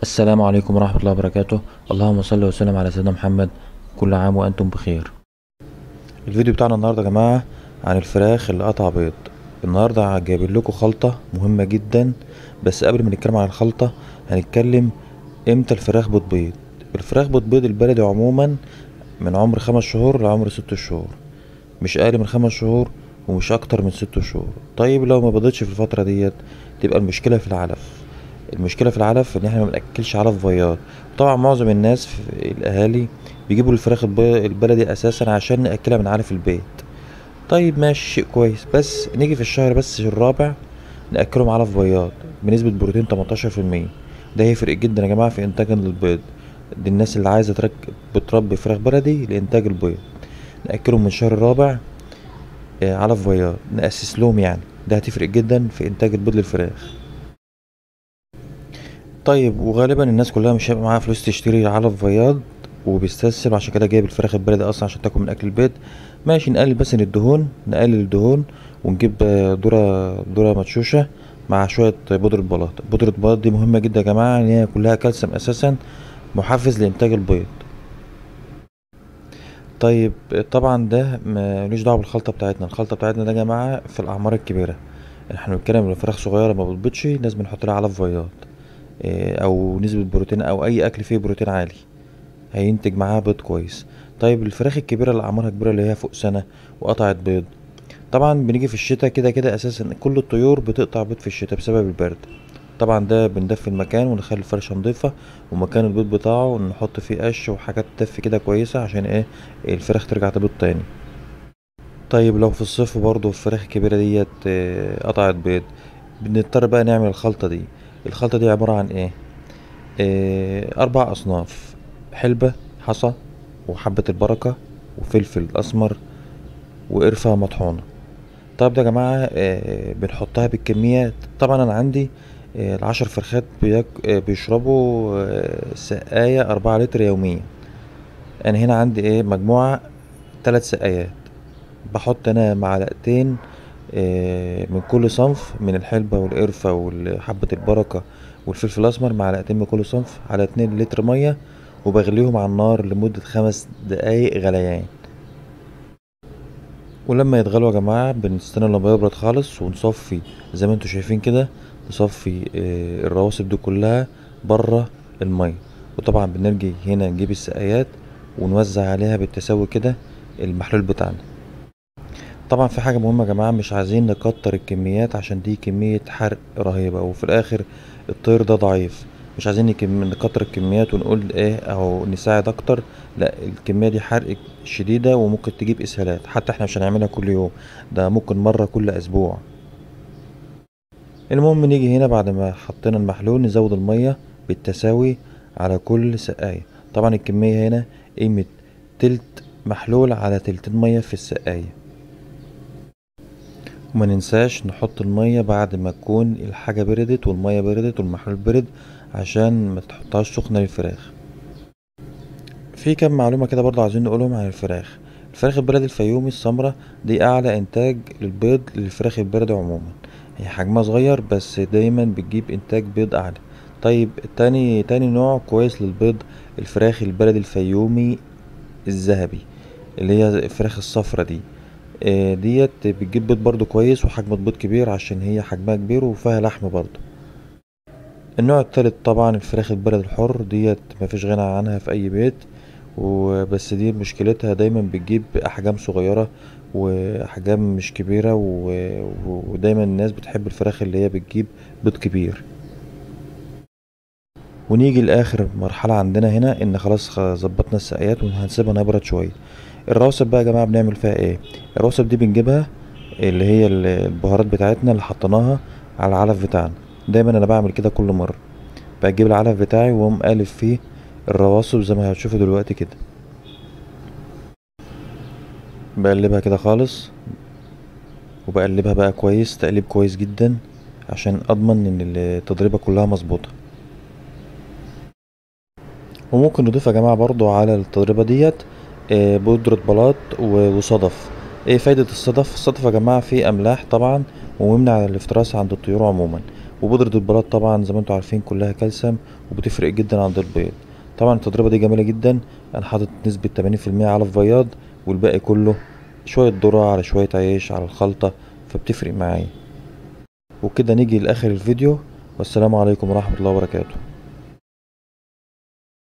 السلام عليكم ورحمة الله وبركاته. اللهم صل وسلم على سيدنا محمد. كل عام وأنتم بخير. الفيديو بتاعنا النهاردة يا جماعة عن الفراخ اللي قطع بيض. النهاردة جايبين لكم خلطة مهمة جدا، بس قبل ما نتكلم عن الخلطة هنتكلم امتى الفراخ بتبيض. الفراخ بتبيض البلدي عموما من عمر 5 شهور لعمر 6 شهور، مش أقل من 5 شهور ومش أكتر من 6 شهور. طيب لو ما بيضتش في الفترة ديت تبقى المشكلة في العلف. المشكلة في العلف ان احنا ما بنأكلش علف بياض. طبعا معظم الناس في الاهالي بيجيبوا الفراخ البلدي اساسا عشان نأكلها من علف البيت. طيب ماشي، شيء كويس، بس نيجي في الشهر بس الرابع نأكلهم علف بياض بنسبة بروتين 18%. ده هيفرق جدا يا جماعة في انتاج البيض. دي الناس اللي عايزة بتربي فراخ بلدي لإنتاج البيض، نأكلهم من الشهر الرابع علف بياض، نأسس لهم يعني. ده هتفرق جدا في انتاج البيض للفراخ. طيب وغالبا الناس كلها مش هيبقى معاها فلوس تشتري علف بياض وبيستسهل، عشان كده جايب الفراخ البلدي اصلا عشان تاكل من اكل البيت. ماشي، نقلل بس من الدهون، نقلل الدهون ونجيب ذرة مدشوشة مع شوية بودرة بلاط. بودرة بلاط دي مهمة جدا يا جماعة، ان هي كلها كالسيوم اساسا، محفز لانتاج البيض. طيب طبعا ده ملوش دعوة بالخلطة بتاعتنا. الخلطة بتاعتنا ده يا جماعة في الاعمار الكبيرة. احنا بنتكلم ان الفراخ صغيرة ما بتبيضش لازم نحط لها علف بياض، او نسبة بروتين او اي اكل فيه بروتين عالي هينتج معاها بيض كويس. طيب الفراخ الكبيرة اللي اعمارها كبيرة اللي هي فوق سنة وقطعت بيض، طبعا بنيجي في الشتاء كده كده اساسا كل الطيور بتقطع بيض في الشتاء بسبب البرد. طبعا ده بندفي المكان ونخلي الفرشة نضيفة، ومكان البيض بتاعه نحط فيه قش وحاجات تدفي كده كويسة عشان ايه الفراخ ترجع تبيض تاني. طيب لو في الصيف برضه الفراخ الكبيرة ديت قطعت بيض، بنضطر بقى نعمل الخلطة دي. الخلطة دي عبارة عن ايه؟ 4 أصناف: حلبة، حصى، وحبة البركة، وفلفل أسمر، وقرفة مطحونة. طيب ده يا جماعة بنحطها بالكميات. طبعا أنا عندي ال10 فرخات بيشربوا سقاية 4 لتر يوميا. أنا هنا عندي مجموعة 3 سقايات. بحط أنا معلقتين من كل صنف من الحلبة والقرفة وحبة البركة والفلفل الأسمر، معلقتين من كل صنف على 2 لتر مية، وبغليهم على النار لمدة 5 دقايق غليان. ولما يتغلوا يا جماعة بنستنى لما يبرد خالص ونصفي زي ما انتوا شايفين كده، نصفي الرواسب دي كلها بره المية. وطبعا بنرجع هنا نجيب السقايات ونوزع عليها بالتساوي كده المحلول بتاعنا. طبعا في حاجة مهمة يا جماعة، مش عايزين نكتر الكميات عشان دي كمية حرق رهيبة وفي الآخر الطير ده ضعيف. مش عايزين نكتر الكميات ونقول أو نساعد أكتر. لا، الكمية دي حرق شديدة وممكن تجيب إسهالات. حتى احنا مش هنعملها كل يوم، ده ممكن مرة كل أسبوع. المهم نيجي هنا بعد ما حطينا المحلول نزود المية بالتساوي على كل سقاية. طبعا الكمية هنا قيمة تلت محلول على تلتين مية في السقاية. وما ننساش نحط المية بعد ما تكون الحاجة بردت والمية بردت والمحلول برد، عشان ما تحطهاش سخنة للفراخ. في كام معلومة كده برضه عايزين نقولهم عن الفراخ. الفراخ البلدي الفيومي السمرة دي أعلى إنتاج للبيض للفراخ البلدي عموما. هي حجمها صغير بس دايما بتجيب إنتاج بيض أعلى. طيب تاني نوع كويس للبيض الفراخ البلدي الفيومي الذهبي، اللي هي الفراخ الصفرة دي. ديت بتجيب بيض برضو كويس وحجم البيض كبير عشان هي حجمها كبير وفيها لحم برضو. النوع التالت طبعا الفراخ البلد الحر ديت مفيش غنى عنها في اي بيت، وبس دي مشكلتها دايما بتجيب احجام صغيرة واحجام مش كبيرة ودايما الناس بتحب الفراخ اللي هي بتجيب بيض كبير. ونيجي لاخر مرحلة عندنا هنا ان خلاص ظبطنا السقايات وهنسيبها نبرد شوية. الرواسب بقى يا جماعة بنعمل فيها ايه؟ الرواسب دي بنجيبها اللي هي البهارات بتاعتنا اللي حطيناها على العلف بتاعنا. دايما انا بعمل كده كل مرة، بجيب العلف بتاعي واقوم قالب فيه الرواسب زي ما هتشوفوا دلوقتي كده. بقلبها كده خالص، وبقلبها بقى كويس تقليب كويس جدا عشان اضمن ان التضريبة كلها مظبوطة. وممكن نضيف يا جماعة برضو على التضريبة ديت بودرة بلاط وصدف. ايه فايدة الصدف؟ الصدف يا جماعة فيه املاح طبعا ويمنع الافتراس عند الطيور عموما. وبودرة البلاط طبعا زي ما انتوا عارفين كلها كالسيوم وبتفرق جدا عند البيض. طبعا التضربة دي جميلة جدا. انا حاطط نسبة 80% علف بياض، والباقي كله شوية ذرة على شوية عيش على الخلطة، فبتفرق معايا. وكده نيجي لاخر الفيديو، والسلام عليكم ورحمة الله وبركاته.